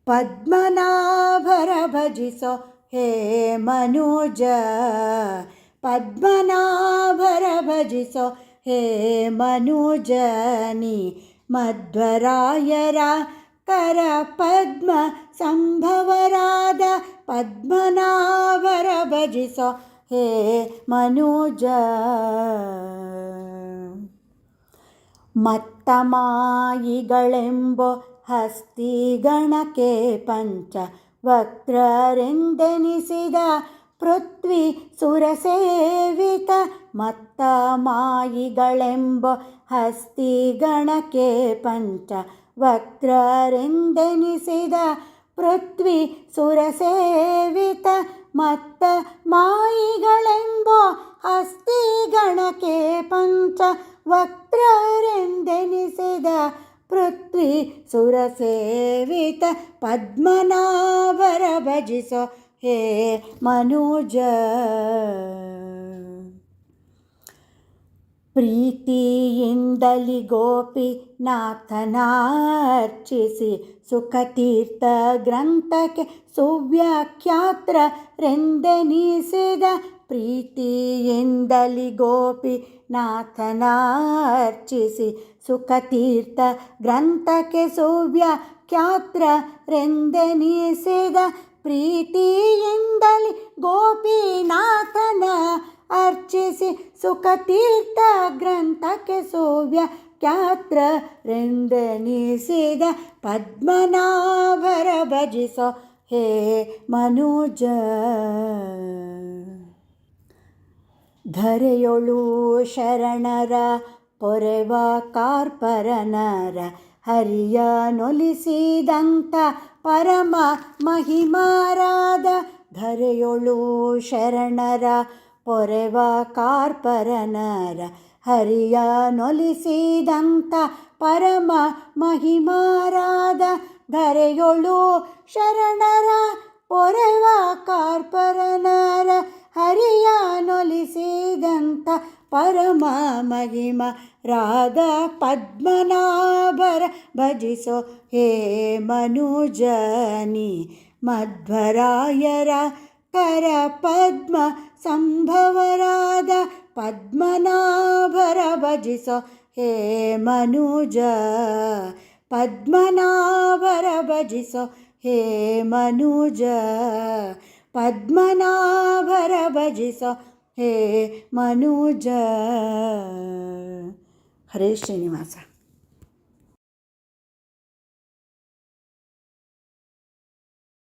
ಪದ್ಮನಾಭರ ಭಜಿಸೋ ಹೇ ಮನುಜ, ಪದ್ಮನಾಭರ ಭಜಿಸೋ ಹೇ ಮನುಜನಿ, ಮಧ್ವರಾಯರ ಕರ ಪದ್ಮ ಸಂಭವರಾದ ಪದ್ಮನಾಭರ ಭಜಿಸೋ ಹೇ ಮನುಜ. ಮತ್ತಮಾಯಿಗಳೆಂಬೋ ಹಸ್ತಿಗಣಕ್ಕೆ ಪಂಚ ವಕ್ರರೆಂದೆನಿಸಿದ ಪೃಥ್ವಿ ಸುರಸೇವಿತ, ಮತ್ತಮಾಯಿಗಳೆಂಬೋ ಹಸ್ತಿಗಣಕ್ಕೆ ಪಂಚ ವಕ್ರರೆಂದೆನಿಸಿದ ಪೃಥ್ವಿ ಸುರಸೇವಿತ, ಮತ್ತ ಮಾಯಿಗಳೆಂಬೋ ಹಸ್ತಿಗಣಕ್ಕೆ ಪಂಚ ವಕ್ರರೆಂದೆನಿಸಿದ ಪೃಥ್ವಿ ಸುರಸೇವಿತ, ಪದ್ಮನಾಭರ ಭಜಿಸೋ ಹೇ ಮನುಜ. ಪ್ರೀತಿಯಿಂದಲಿ ಗೋಪಿನಾಥನಾರ್ಚಿಸಿ ಸುಖತೀರ್ಥ ಗ್ರಂಥಕ್ಕೆ ಸುವ್ಯಾಖ್ಯಾತರೆಂದೆನಿಸಿದ, ಪ್ರೀತಿಯಿಂದಲಿ ಗೋಪಿನಾಥನಾರ್ಚಿಸಿ ಸುಖತೀರ್ಥ ಗ್ರಂಥಕ್ಕೆ ಸುವ್ಯಾಖ್ಯಾತರೆಂದೆನಿಸಿದ, ಪ್ರೀತಿಯಿಂದಲಿ ಗೋಪಿನಾಥನ ಅರ್ಚಿಸಿ ಸುಖತೀರ್ಥ ಗ್ರಂಥಕ್ಕೆ ಸುವ್ಯಾಖ್ಯಾತರೆಂದೆನಿಸಿದ, ಪದ್ಮನಾಭರ ಭಜಿಸೋ ಹೇ ಮನುಜ. ಧರೆಯೊಳು ಶರಣರ ಪೊರೆವ ಕಾರ್ಪರನರ ಹರಿಯ ನೊಲಿಸಿದಂಥ ಪರಮ ಮಹಿಮಾರಾದ, ಧರೆಯೊಳು ಶರಣರ ಪೊರೆವ ಕಾರ್ಪರನರ ಹರಿಯ ನೊಲಿಸಿದಂಥ ಪರಮ ಮಹಿಮಾರಾದ, ಧರೆಯೊಳು ಶರಣರ ಪೊರೆವ ಕಾರ್ಪರನರ ಹರಿಯ ನೊಲಿಸಿದಂಥ ಪರಮ ಮಹಿಮಾರಾದ, ಪದ್ಮನಾಭರ ಭಜಿಸೋ ಹೇ ಮನುಜನಿ, ಮಧ್ವರಾಯರ ಕರ ಪದ್ಮ ಸಂಭವರಾದ ಪದ್ಮನಾಭರ ಭಜಿಸೋ ಹೇ ಮನುಜ, ಪದ್ಮನಾಭರ ಭಜಿಸೋ ಹೇ ಮನುಜ, ಪದ್ಮನಾಭರ ಭಜಿಸೋ ಹೇ ಮನುಜ. ಹರೇ ಶ್ರೀನಿವಾಸ.